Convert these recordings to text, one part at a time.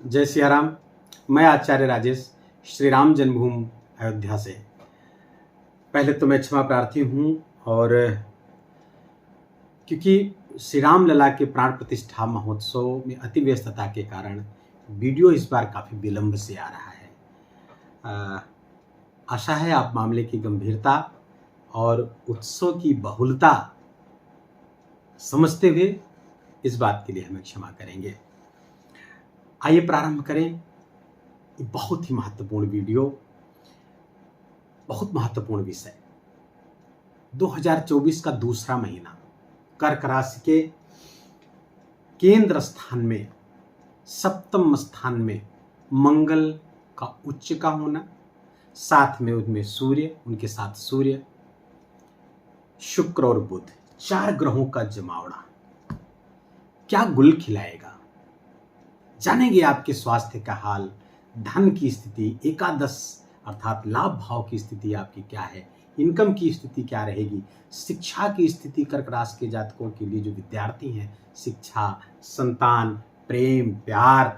जय सिया राम। मैं आचार्य राजेश श्री राम जन्मभूमि अयोध्या से। पहले तो मैं क्षमा प्रार्थी हूँ, और क्योंकि श्री राम लला के प्राण प्रतिष्ठा महोत्सव में अति व्यस्तता के कारण वीडियो इस बार काफ़ी विलंब से आ रहा है। आशा है आप मामले की गंभीरता और उत्सव की बहुलता समझते हुए इस बात के लिए हमें क्षमा करेंगे। आइए प्रारंभ करें। ये बहुत ही महत्वपूर्ण वीडियो, बहुत महत्वपूर्ण विषय। 2024 का दूसरा महीना, कर्क राशि के केंद्र स्थान में, सप्तम स्थान में मंगल का उच्च का होना, साथ में उनमें सूर्य, उनके साथ सूर्य, शुक्र और बुध, 4 ग्रहों का जमावड़ा क्या गुल खिलाएगा। जानेंगे आपके स्वास्थ्य का हाल, धन की स्थिति, एकादश अर्थात लाभ भाव की स्थिति आपकी क्या है, इनकम की स्थिति क्या रहेगी, शिक्षा की स्थिति कर्क राशि के जातकों के लिए जो विद्यार्थी हैं, शिक्षा, संतान, प्रेम, प्यार,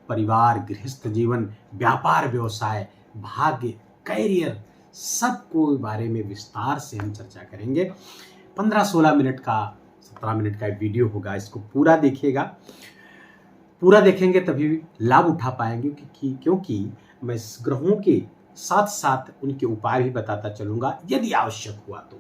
परिवार, गृहस्थ जीवन, व्यापार, व्यवसाय, भाग्य, कैरियर, सबको बारे में विस्तार से हम चर्चा करेंगे। 15-16 मिनट का, 17 मिनट का वीडियो होगा। इसको पूरा देखिएगा। पूरा देखेंगे तभी लाभ उठा पाएंगे, क्योंकि मैं इस ग्रहों के साथ साथ उनके उपाय भी बताता चलूंगा यदि आवश्यक हुआ तो।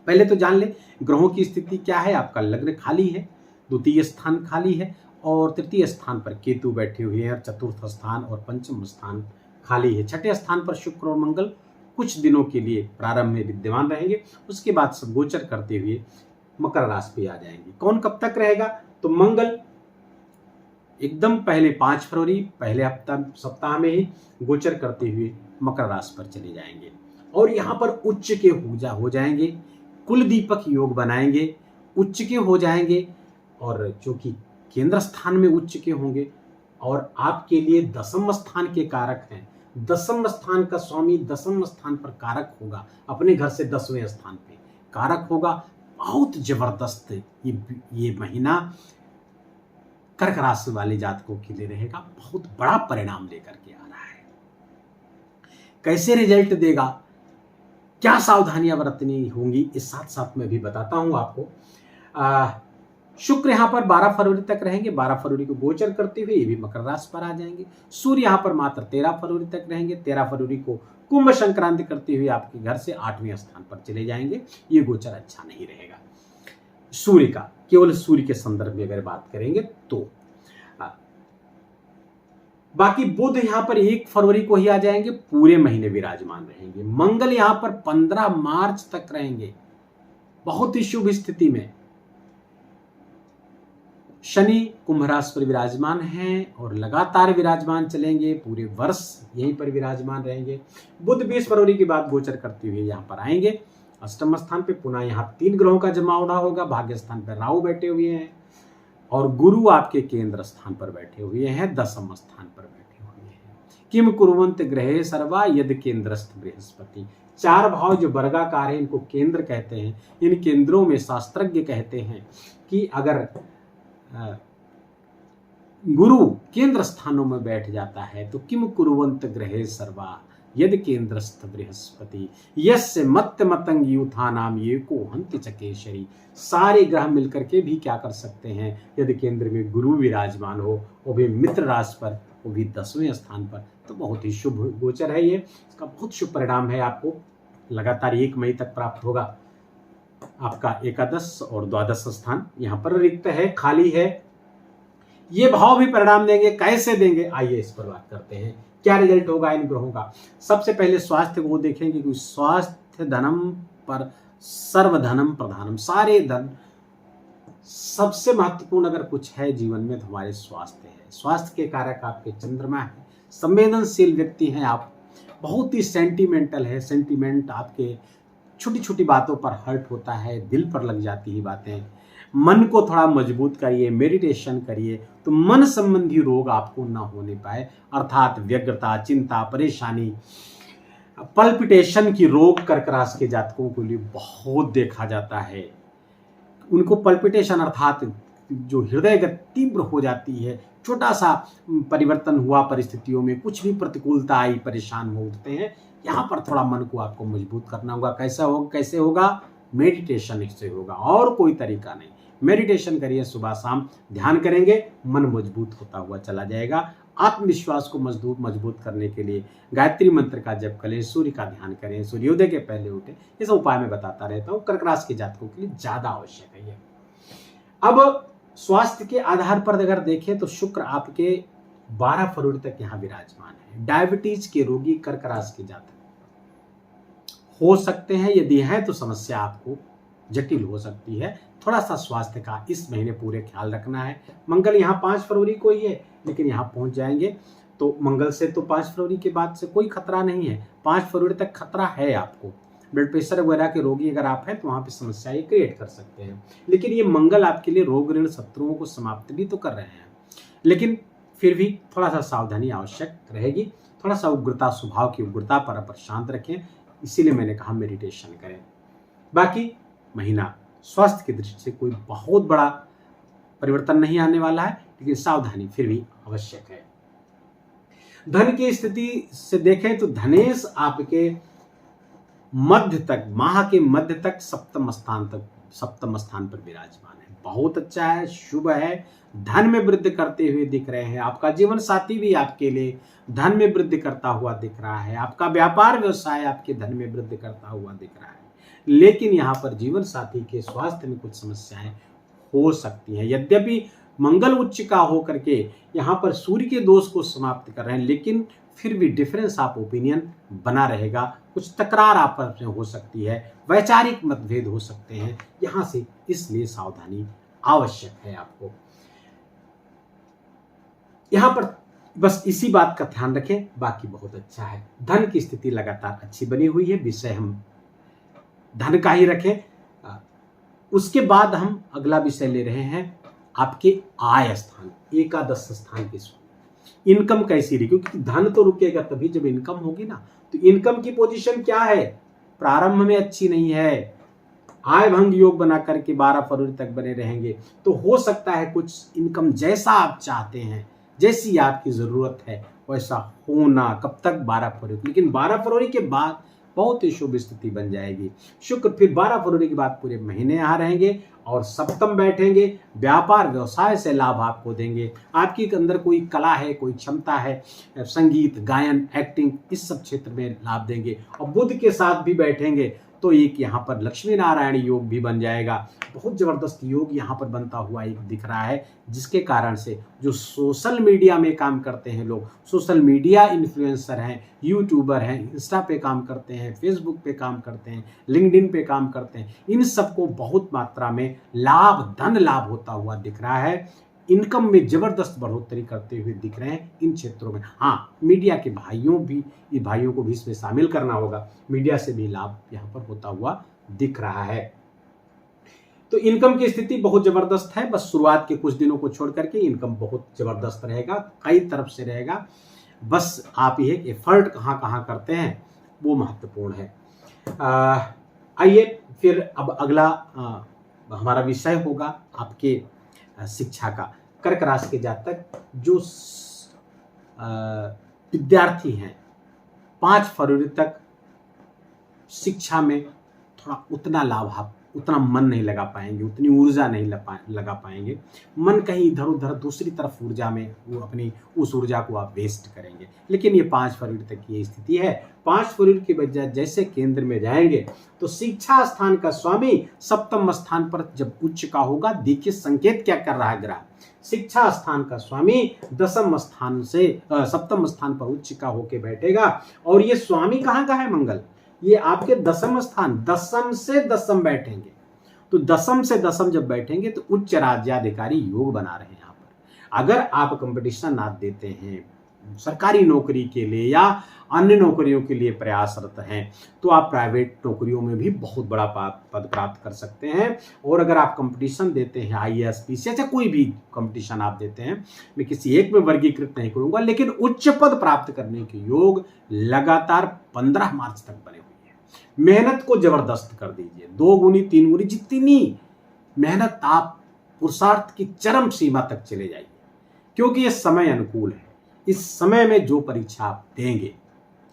पहले तो जान ले ग्रहों की स्थिति क्या है। आपका लग्न खाली है, द्वितीय स्थान खाली है, और तृतीय स्थान पर केतु बैठे हुए हैं, और चतुर्थ स्थान और पंचम स्थान खाली है। छठे स्थान पर शुक्र और मंगल कुछ दिनों के लिए प्रारंभ में विद्यमान रहेंगे, उसके बाद सब गोचर करते हुए मकर राशि पे आ जाएंगे। कौन कब तक रहेगा? तो मंगल एकदम पहले 5 फरवरी पहले सप्ताह में ही गोचर करते हुए मकर राशि पर चले जाएंगे, और यहाँ पर उच्च के हो जाएंगे, कुल दीपक योग बनाएंगे, उच्च के हो जाएंगे, और चूंकि केंद्र स्थान में उच्च के होंगे और आपके लिए दसम स्थान के कारक हैं, दसम स्थान का स्वामी दसम स्थान पर कारक होगा, अपने घर से 10वें स्थान पे कारक होगा। बहुत जबरदस्त ये महीना कर्क राशि वाले जातकों के लिए रहेगा। बहुत बड़ा परिणाम लेकर के आ रहा है। कैसे रिजल्ट देगा, क्या सावधानियां बरतनी होंगी, इस साथ साथ मैं भी बताता हूं आपको। शुक्र यहां पर 12 फरवरी तक रहेंगे, 12 फरवरी को गोचर करते हुए ये भी मकर राशि पर आ जाएंगे। सूर्य यहां पर मात्र 13 फरवरी तक रहेंगे, 13 फरवरी को कुंभ संक्रांति करते हुए आपके घर से 8वें स्थान पर चले जाएंगे। ये गोचर अच्छा नहीं रहेगा सूर्य का। केवल सूर्य के संदर्भ में अगर बात करेंगे तो बाकी बुध यहां पर 1 फरवरी को ही आ जाएंगे, पूरे महीने विराजमान रहेंगे। मंगल यहां पर 15 मार्च तक रहेंगे, बहुत ही शुभ स्थिति में। शनि कुंभ राशि पर विराजमान हैं और लगातार विराजमान चलेंगे, पूरे वर्ष यहीं पर विराजमान रहेंगे। बुध 20 फरवरी के बाद गोचर करते हुए यहां पर आएंगे अष्टम स्थान पे। पुनः यहाँ 3 ग्रहों का जमावड़ा होगा। भाग्य स्थान पर राहु बैठे हुए हैं, और गुरु आपके केंद्र स्थान पर बैठे हुए हैं, दसम स्थान पर बैठे हुए हैं। किम कुर्वन्त ग्रहे सर्वा यद केंद्रस्थ बृहस्पति। 4 भाव जो वर्गाकार है, इनको केंद्र कहते हैं। इन केंद्रों में शास्त्रज्ञ कहते हैं कि अगर गुरु केंद्र स्थानों में बैठ जाता है तो किम कुर्वन्त ग्रहे सर्वा यद केंद्रस्थ बृहस्पति यस्य मत्त मतंग यूथानाम ये को हंत चकेशरी। सारे ग्रह मिलकर के भी क्या कर सकते हैं, यदि केंद्र में गुरु विराजमान हो, वो भी मित्र राशि पर, वो भी 10वें स्थान पर, तो बहुत ही शुभ गोचर है। ये इसका बहुत शुभ परिणाम है। आपको लगातार 1 मई तक प्राप्त होगा। आपका एकादश और द्वादश स्थान यहाँ पर रिक्त है, खाली है। ये भाव भी परिणाम देंगे। कैसे देंगे, आइए इस पर बात करते हैं। क्या रिजल्ट होगा इन ग्रहों का। सबसे पहले स्वास्थ्य को देखेंगे कि स्वास्थ्य धनम पर सर्वधनम प्रधानम। सारे धन, सबसे महत्वपूर्ण अगर कुछ है जीवन में तो हमारे स्वास्थ्य है। स्वास्थ्य के कारक आपके चंद्रमा है। संवेदनशील व्यक्ति हैं आप, बहुत ही सेंटिमेंटल है। सेंटिमेंट आपके छोटी छोटी बातों पर हर्ट होता है, दिल पर लग जाती है बातें। मन को थोड़ा मजबूत करिए, मेडिटेशन करिए, तो मन संबंधी रोग आपको ना होने पाए, अर्थात व्यग्रता, चिंता, परेशानी, पल्पिटेशन की रोग कर्क राशि के जातकों के लिए बहुत देखा जाता है। उनको पल्पिटेशन अर्थात जो हृदय गति तीव्र हो जाती है, छोटा सा परिवर्तन हुआ परिस्थितियों में, कुछ भी प्रतिकूलता आई, परेशान हो उठते हैं, यहाँ पर थोड़ा मन को आपको मजबूत करना होगा। कैसे होगा? मेडिटेशन इससे होगा, और कोई तरीका नहीं। मेडिटेशन करिए, सुबह शाम ध्यान करेंगे, मन मजबूत होता हुआ चला जाएगा। आत्मविश्वास को मजबूत करने के लिए गायत्री मंत्र का जप करें, सूर्य का ध्यान करें, सूर्योदय के पहले उठें। ये सब उपाय मैं बताता रहता हूँ। कर्क राशि के जातकों के लिए ज्यादा आवश्यक है ये। अब स्वास्थ्य के आधार पर अगर देखें तो शुक्र आपके 12 फरवरी तक यहाँ विराजमान है। डायबिटीज के रोगी कर्क राशि के जातक हो सकते हैं, यदि है तो समस्या आपको जटिल हो सकती है। थोड़ा सा स्वास्थ्य का इस महीने पूरे ख्याल रखना है। मंगल यहाँ 5 फरवरी को ही है, लेकिन यहाँ पहुंच जाएंगे तो मंगल से तो 5 फरवरी के बाद से कोई खतरा नहीं है। 5 फरवरी तक खतरा है आपको। ब्लड प्रेशर वगैरह के रोगी अगर आप हैं तो वहाँ पे समस्याएं क्रिएट कर सकते हैं। लेकिन ये मंगल आपके लिए रोग ऋण शत्रुओं को समाप्त भी तो कर रहे हैं, लेकिन फिर भी थोड़ा सा सावधानी आवश्यक रहेगी। थोड़ा सा उग्रता, स्वभाव की उग्रता पर शांत रखें। इसीलिए मैंने कहा मेडिटेशन करें। बाकी महीना स्वास्थ्य की दृष्टि से कोई बहुत बड़ा परिवर्तन नहीं आने वाला है, लेकिन सावधानी फिर भी आवश्यक है। धन की स्थिति से देखें तो धनेश आपके मध्य तक, माह के मध्य तक सप्तम स्थान पर विराजमान है। बहुत अच्छा है, शुभ है। धन में वृद्धि करते हुए दिख रहे हैं। आपका जीवन साथी भी आपके लिए धन में वृद्धि करता हुआ दिख रहा है। आपका व्यापार व्यवसाय आपके धन में वृद्धि करता हुआ दिख रहा है। लेकिन यहाँ पर जीवन साथी के स्वास्थ्य में कुछ समस्याएं हो सकती हैं। यद्यपि मंगल उच्च का होकर के यहाँ पर सूर्य के दोष को समाप्त कर रहे हैं, लेकिन फिर भी डिफरेंस ऑफ ओपिनियन बना रहेगा। कुछ तकरार आपस में हो सकती है, वैचारिक मतभेद हो सकते हैं यहाँ से, इसलिए सावधानी आवश्यक है आपको। यहाँ पर बस इसी बात का ध्यान रखें, बाकी बहुत अच्छा है। धन की स्थिति लगातार अच्छी बनी हुई है। विषय हम धन का ही रखें। उसके बाद हम अगला विषय ले रहे हैं आपके आय स्थान, एकादश स्थान के स्वामी। इनकम कैसी रही? क्योंकि धन तो रुकेगा तभी जब इनकम होगी ना। तो इनकम की पोजीशन क्या है? प्रारंभ में अच्छी नहीं है। आय भंग योग बना करके 12 फरवरी तक बने रहेंगे तो हो सकता है कुछ इनकम जैसा आप चाहते हैं, जैसी आपकी जरूरत है वैसा होना। कब तक? 12 फरवरी। लेकिन 12 फरवरी के बाद बहुत ही शुभ स्थिति बन जाएगी। शुक्र फिर 12 फरवरी के बाद पूरे महीने यहाँ रहेंगे और सप्तम बैठेंगे। व्यापार व्यवसाय से लाभ आपको देंगे। आपके अंदर कोई कला है, कोई क्षमता है, संगीत, गायन, एक्टिंग, इस सब क्षेत्र में लाभ देंगे। और बुध के साथ भी बैठेंगे तो एक यहाँ पर लक्ष्मी नारायण योग भी बन जाएगा। बहुत जबरदस्त योग यहाँ पर बनता हुआ एक दिख रहा है, जिसके कारण से जो सोशल मीडिया में काम करते हैं लोग, सोशल मीडिया इन्फ्लुएंसर हैं, यूट्यूबर हैं, इंस्टा पे काम करते हैं, फेसबुक पे काम करते हैं, लिंक्डइन पे काम करते हैं, इन सबको बहुत मात्रा में लाभ, धन लाभ होता हुआ दिख रहा है। इनकम में जबरदस्त बढ़ोतरी करते हुए दिख रहे हैं इन क्षेत्रों में। हाँ, मीडिया के भाइयों को भी इसमें शामिल करना होगा। मीडिया से भी लाभ यहाँ पर होता हुआ दिख रहा है। तो इनकम की स्थिति बहुत जबरदस्त है। बस शुरुआत के कुछ दिनों को छोड़ करके इनकम बहुत जबरदस्त रहेगा, कई तरफ से रहेगा। बस आप ये एफर्ट कहाँ कहाँ करते हैं वो महत्वपूर्ण है। आइए फिर अब अगला हमारा विषय होगा आपके शिक्षा का। कर्क राशि के जातक जो विद्यार्थी हैं 5 फरवरी तक शिक्षा में थोड़ा उतना मन नहीं लगा पाएंगे, उतनी ऊर्जा नहीं लगा पाएंगे। मन कहीं इधर उधर दूसरी तरफ ऊर्जा में वो अपनी उस ऊर्जा को आप वेस्ट करेंगे। लेकिन ये 5 फरवरी तक की स्थिति है। 5 फरवरी के बजाय जैसे केंद्र में जाएंगे तो शिक्षा स्थान का स्वामी सप्तम स्थान पर जब उच्च का होगा, देखिए संकेत क्या कर रहा है ग्रह। शिक्षा स्थान का स्वामी दसम स्थान से सप्तम स्थान पर उच्च का होके बैठेगा। और ये स्वामी कहाँ का है? मंगल। ये आपके दसम स्थान, दसम से दसम बैठेंगे। तो दसम से दसम जब बैठेंगे तो उच्च राज्याधिकारी योग बना रहे हैं यहाँ पर। अगर आप कंपटीशन आप देते हैं सरकारी नौकरी के लिए या अन्य नौकरियों के लिए प्रयासरत हैं तो आप प्राइवेट नौकरियों में भी बहुत बड़ा पद प्राप्त कर सकते हैं। और अगर आप कंपटीशन देते हैं IAS PCS या कोई भी कंपटीशन आप देते हैं, मैं किसी एक में वर्गीकृत नहीं करूंगा, लेकिन उच्च पद प्राप्त करने के योग लगातार 15 मार्च तक बने हुए हैं। मेहनत को जबरदस्त कर दीजिए, 2 गुनी 3 गुनी जितनी मेहनत आप पुरुषार्थ की चरम सीमा तक चले जाइए। क्योंकि ये समय अनुकूल है। इस समय में जो परीक्षा आप देंगे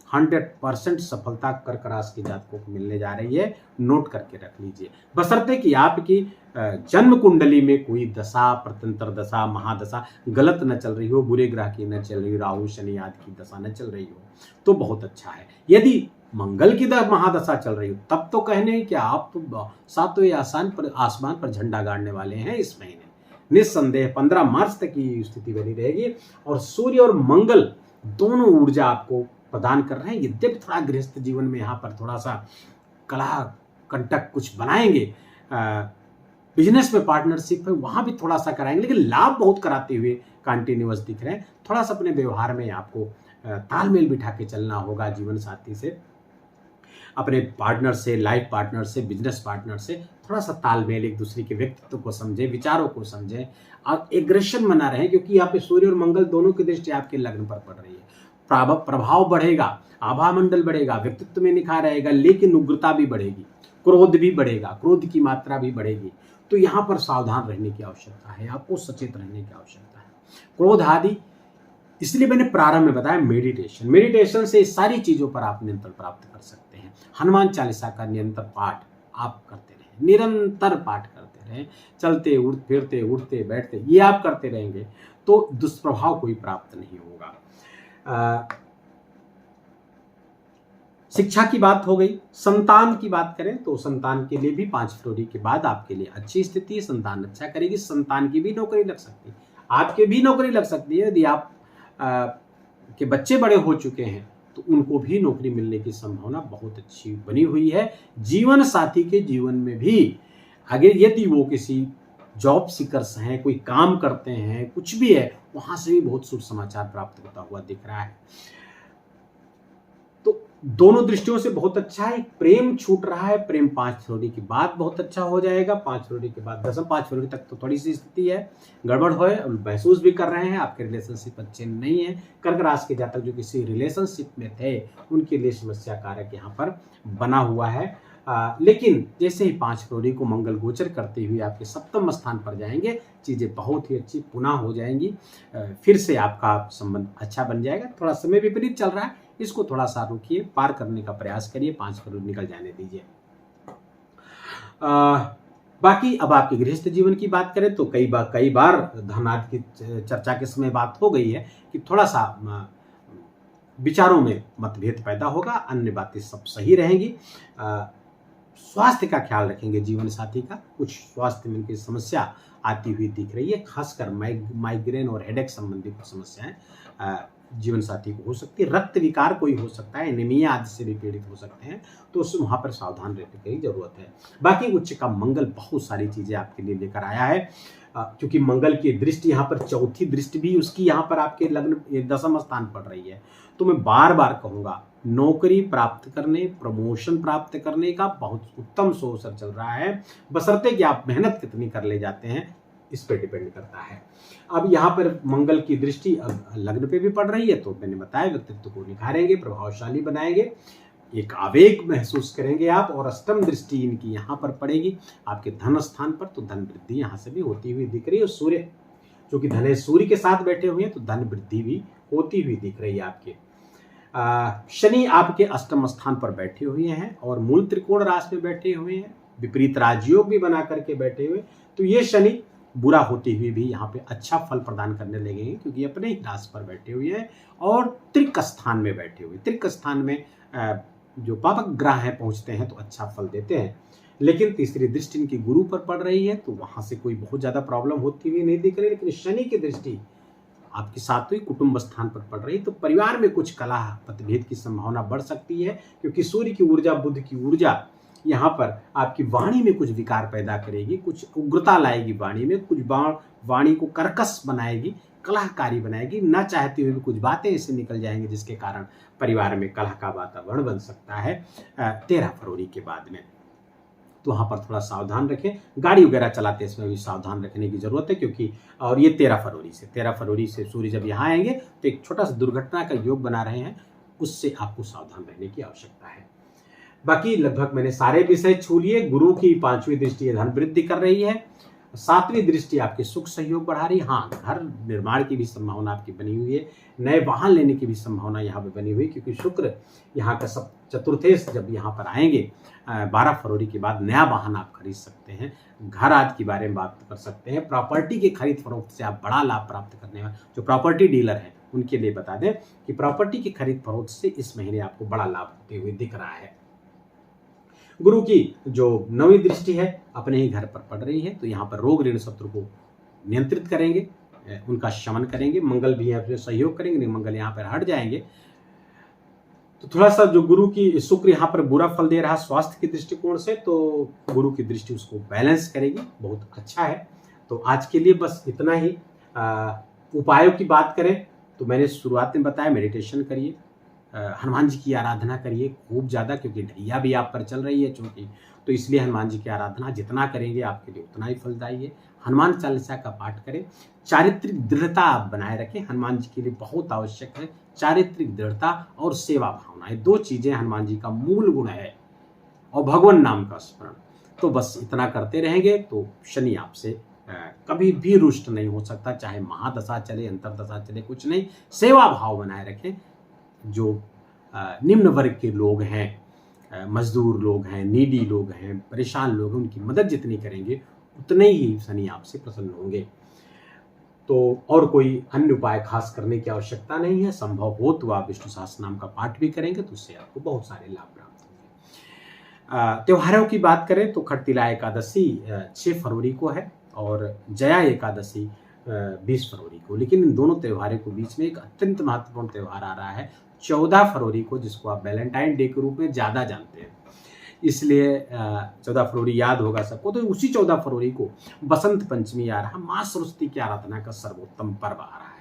100% सफलता कर्क राशि के जातकों को मिलने जा रही है। नोट करके रख लीजिए, बशर्ते कि आपकी जन्म कुंडली में कोई दशा, प्रत्यंतर दशा, महादशा गलत न चल रही हो, बुरे ग्रह की न चल रही हो, राहु शनि आदि की दशा न चल रही हो तो बहुत अच्छा है। यदि मंगल की महादशा चल रही हो तब तो कहने कि आप तो सातवें आसमान पर झंडा गाड़ने वाले हैं इस महीने। निस्संदेह 15 मार्च तक की स्थिति बनी रहेगी और सूर्य और मंगल दोनों ऊर्जा आपको प्रदान कर रहे हैं। यद्यपि थोड़ा गृहस्थ जीवन में यहाँ पर थोड़ा सा कलह कंटक कुछ बनाएंगे, बिजनेस में पार्टनरशिप है वहाँ भी थोड़ा सा कराएंगे, लेकिन लाभ बहुत कराते हुए कंटिन्यूअस दिख रहे हैं। थोड़ा सा अपने व्यवहार में आपको तालमेल बिठा के चलना होगा जीवन साथी से, अपने पार्टनर से, लाइफ पार्टनर से, बिजनेस पार्टनर से थोड़ा सा तालमेल, एक दूसरे के व्यक्तित्व को समझें, विचारों को समझें, आप एग्रेशन बना रहे हैं क्योंकि यहाँ पे सूर्य और मंगल दोनों की दृष्टि आपके लग्न पर पड़ रही है। प्रभाव बढ़ेगा, आभा मंडल बढ़ेगा, व्यक्तित्व में निखार रहेगा, लेकिन उग्रता भी बढ़ेगी, क्रोध भी बढ़ेगा, क्रोध की मात्रा भी बढ़ेगी। तो यहाँ पर सावधान रहने की आवश्यकता है, आपको सचेत रहने की आवश्यकता है। क्रोध आदि, इसलिए मैंने प्रारंभ में बताया मेडिटेशन से इस सारी चीजों पर आप नियंत्रण प्राप्त कर सकते हैं। हनुमान चालीसा का निरंतर पाठ आप करते रहें, निरंतर पाठ करते रहें, चलते फिरते उठते बैठते ये आप करते रहेंगे तो दुष्प्रभाव कोई प्राप्त नहीं होगा। शिक्षा की बात हो गई। संतान की बात करें तो संतान के लिए भी 5 फरवरी के बाद आपके लिए अच्छी स्थिति है, संतान अच्छा करेगी, संतान की भी नौकरी लग सकती है, आपके भी नौकरी लग सकती है। यदि आप के बच्चे बड़े हो चुके हैं तो उनको भी नौकरी मिलने की संभावना बहुत अच्छी बनी हुई है। जीवन साथी के जीवन में भी आगे यदि वो किसी जॉब सीकर्स हैं, कोई काम करते हैं, कुछ भी है, वहां से भी बहुत शुभ समाचार प्राप्त होता हुआ दिख रहा है। तो दोनों दृष्टियों से बहुत अच्छा है। प्रेम छूट रहा है, प्रेम 5 फरवरी के बाद बहुत अच्छा हो जाएगा। 5 फरवरी के बाद 5 फरवरी तक तो थोड़ी सी स्थिति है गड़बड़ हो, महसूस भी कर रहे हैं, आपके रिलेशनशिप अच्छे नहीं है। कर्क राशि के जातक जो किसी रिलेशनशिप में थे उनके लिए समस्या कारक यहाँ पर बना हुआ है। लेकिन जैसे ही 5 फरवरी को मंगल गोचर करते हुए आपके सप्तम स्थान पर जाएंगे, चीज़ें बहुत ही अच्छी पुनः हो जाएंगी, फिर से आपका संबंध अच्छा बन जाएगा। थोड़ा समय विपरीत चल रहा है, इसको थोड़ा सा रुकिए, पार करने का प्रयास करिए, 5 फरवरी निकल जाने दीजिए। बाकी अब आपके गृहस्थ जीवन की बात करें तो कई बार धनाद की चर्चा के समय बात हो गई है कि थोड़ा सा विचारों में मतभेद पैदा होगा, अन्य बातें सब सही रहेंगी। स्वास्थ्य का ख्याल रखेंगे जीवन साथी का, कुछ स्वास्थ्य में की समस्या आती हुई दिख रही है, खासकर माइग्रेन और हेडेक संबंधी कुछ समस्याएं जीवन साथी को हो सकती है। रक्त विकार कोई हो सकता है, एनीमिया आदि से भी पीड़ित हो सकते हैं, तो वहां पर सावधान रहने की जरूरत है। बाकी उच्च का मंगल बहुत सारी चीजें आपके लिए लेकर आया है, क्योंकि मंगल की दृष्टि यहाँ पर चौथी दृष्टि भी उसकी यहाँ पर आपके लग्न 10वें स्थान पड़ रही है। तो मैं बार बार कहूंगा, नौकरी प्राप्त करने, प्रमोशन प्राप्त करने का बहुत उत्तम अवसर चल रहा है, बशर्ते कि आप मेहनत कितनी कर ले जाते हैं इस पर डिपेंड करता है। अब यहाँ पर मंगल की दृष्टि अब लग्न पे भी पड़ रही है, तो मैंने बताया व्यक्तित्व को निखारेंगे, प्रभावशाली बनाएंगे, एक आवेग महसूस करेंगे आप। और अष्टम दृष्टि इनकी यहाँ पर पड़ेगी आपके धन स्थान पर, तो धन वृद्धि यहाँ से भी होती हुई दिख रही है। सूर्य जो कि धने सूर्य के साथ बैठे हुए हैं, तो धन वृद्धि भी होती हुई दिख रही है आपके। शनि आपके अष्टम स्थान पर बैठे हुए हैं और मूल त्रिकोण राशि में बैठे हुए हैं, विपरीत राजयोग भी बना करके बैठे हुए, तो ये शनि बुरा होते हुए भी यहाँ पे अच्छा फल प्रदान करने लगेंगे, क्योंकि अपने ही राशि पर बैठे हुए हैं और त्रिक स्थान में बैठे हुए। त्रिक स्थान में जो पापक ग्रह हैं पहुंचते हैं तो अच्छा फल देते हैं, लेकिन तीसरी दृष्टि इनकी गुरु पर पड़ रही है, तो वहां से कोई बहुत ज्यादा प्रॉब्लम होती हुई नहीं दिख रही। लेकिन शनि की दृष्टि आपकी 7वें कुटुंब स्थान पर पड़ रही, तो परिवार में कुछ कलह मतभेद की संभावना बढ़ सकती है, क्योंकि सूर्य की ऊर्जा, बुध की ऊर्जा यहाँ पर आपकी वाणी में कुछ विकार पैदा करेगी, कुछ उग्रता लाएगी वाणी में, कुछ वाणी को कर्कश बनाएगी, कलहकारी बनाएगी, न चाहते हुए भी कुछ बातें ऐसे निकल जाएंगी जिसके कारण परिवार में कलह का वातावरण बन सकता है 13 फरवरी के बाद में। तो वहाँ पर थोड़ा सावधान रखें, गाड़ी वगैरह चलाते इसमें भी सावधान रखने की जरूरत है, क्योंकि और ये 13 फरवरी से सूर्य जब यहाँ आएंगे तो एक छोटा सा दुर्घटना का योग बना रहे हैं, उससे आपको सावधान रहने की आवश्यकता है। बाकी लगभग मैंने सारे विषय छू लिए। गुरु की 5वीं दृष्टि धन वृद्धि कर रही है, सातवीं दृष्टि आपके सुख सहयोग बढ़ा रही। हाँ, घर निर्माण की भी संभावना आपकी बनी हुई है, नए वाहन लेने की भी संभावना यहाँ पे बनी हुई है, क्योंकि शुक्र यहाँ का सब चतुर्थेश जब यहाँ पर आएंगे 12 फरवरी के बाद नया वाहन आप खरीद सकते हैं, घर आदि के बारे में बात कर सकते हैं। प्रॉपर्टी के खरीद फरोख्त से आप बड़ा लाभ प्राप्त करने वाले जो प्रॉपर्टी डीलर हैं उनके लिए बता दें कि प्रॉपर्टी के खरीद फरोख्त से इस महीने आपको बड़ा लाभ होते हुए दिख रहा है। गुरु की जो 9वीं दृष्टि है अपने ही घर पर पड़ रही है, तो यहाँ पर रोग ऋण शत्रु को नियंत्रित करेंगे, उनका शमन करेंगे। मंगल भी यहाँ पर सहयोग करेंगे, नहीं मंगल यहाँ पर हट जाएंगे। तो थोड़ा सा जो गुरु की शुक्र यहाँ पर बुरा फल दे रहा स्वास्थ्य के दृष्टिकोण से, तो गुरु की दृष्टि उसको बैलेंस करेगी, बहुत अच्छा है। तो आज के लिए बस इतना ही। उपायों की बात करें तो मैंने शुरुआत में बताया, मेडिटेशन करिए, हनुमान जी की आराधना करिए खूब ज़्यादा, क्योंकि ढैया भी आप पर चल रही है चूँकि, तो इसलिए हनुमान जी की आराधना जितना करेंगे आपके लिए उतना ही फलदायी है। हनुमान चालीसा का पाठ करें, चारित्रिक दृढ़ता आप बनाए रखें, हनुमान जी के लिए बहुत आवश्यक है। चारित्रिक दृढ़ता और सेवा भावना, ये 2 चीज़ें हनुमान जी का मूल गुण है, और भगवान नाम का स्मरण। तो बस इतना करते रहेंगे तो शनि आपसे कभी भी रुष्ट नहीं हो सकता, चाहे महादशा चले, अंतरदशा चले, कुछ नहीं। सेवा भाव बनाए रखें। जो निम्न वर्ग के लोग हैं, मजदूर लोग हैं, नीडी लोग हैं, परेशान लोग हैं, उनकी मदद जितनी करेंगे उतने ही शनि आपसे प्रसन्न होंगे। तो और कोई अन्य उपाय खास करने की आवश्यकता नहीं है। संभव हो तो आप विष्णु सहस्त्रनाम का पाठ भी करेंगे तो उससे आपको बहुत सारे लाभ प्राप्त होंगे। त्योहारों की बात करें तो खटतिला एकादशी 6 फरवरी को है और जया एकादशी 20 फरवरी को। लेकिन इन दोनों त्योहारों के बीच में एक अत्यंत महत्वपूर्ण त्यौहार आ रहा है 14 फरवरी को, जिसको आप वैलेंटाइन डे के रूप में ज़्यादा जानते हैं। इसलिए 14 फरवरी याद होगा सबको। तो उसी 14 फरवरी को बसंत पंचमी आ रहा, माँ सरस्वती की आराधना का सर्वोत्तम पर्व आ रहा है।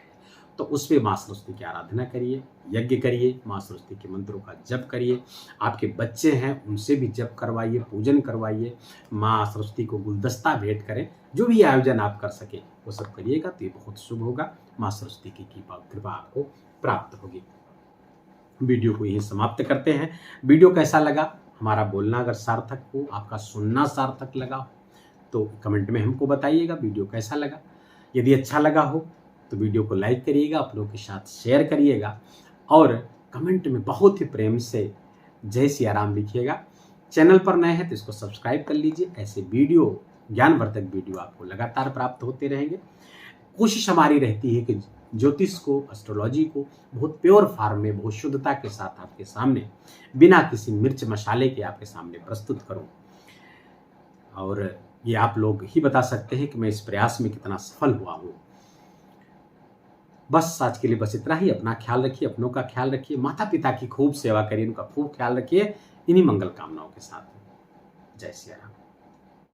तो उसमें माँ सरस्वती की आराधना करिए, यज्ञ करिए, माँ सरस्वती के मंत्रों का जप करिए। आपके बच्चे हैं उनसे भी जप करवाइए, पूजन करवाइए, माँ सरस्वती को गुलदस्ता भेंट करें। जो भी आयोजन आप कर सके वो सब करिएगा तो ये बहुत शुभ होगा। माँ सरस्वती की कृपा आपको प्राप्त होगी। वीडियो को यही समाप्त करते हैं। वीडियो कैसा लगा, हमारा बोलना अगर सार्थक हो, आपका सुनना सार्थक लगा हो तो कमेंट में हमको बताइएगा वीडियो कैसा लगा। यदि अच्छा लगा हो तो वीडियो को लाइक करिएगा, अपनों के साथ शेयर करिएगा और कमेंट में बहुत ही प्रेम से जय सिया राम लिखिएगा। चैनल पर नए हैं तो इसको सब्सक्राइब कर लीजिए। ऐसे वीडियो, ज्ञानवर्धक वीडियो आपको लगातार प्राप्त होते रहेंगे। कोशिश हमारी रहती है कि ज्योतिष को, एस्ट्रोलॉजी को बहुत प्योर फॉर्म में, बहुत शुद्धता के साथ आपके सामने, बिना किसी मिर्च मसाले के आपके सामने प्रस्तुत करूं। और ये आप लोग ही बता सकते हैं कि मैं इस प्रयास में कितना सफल हुआ हूं। बस आज के लिए बस इतना ही। अपना ख्याल रखिए, अपनों का ख्याल रखिए, माता पिता की खूब सेवा करिए, उनका खूब ख्याल रखिए। इन्हीं मंगल कामनाओं के साथ जय सिया राम।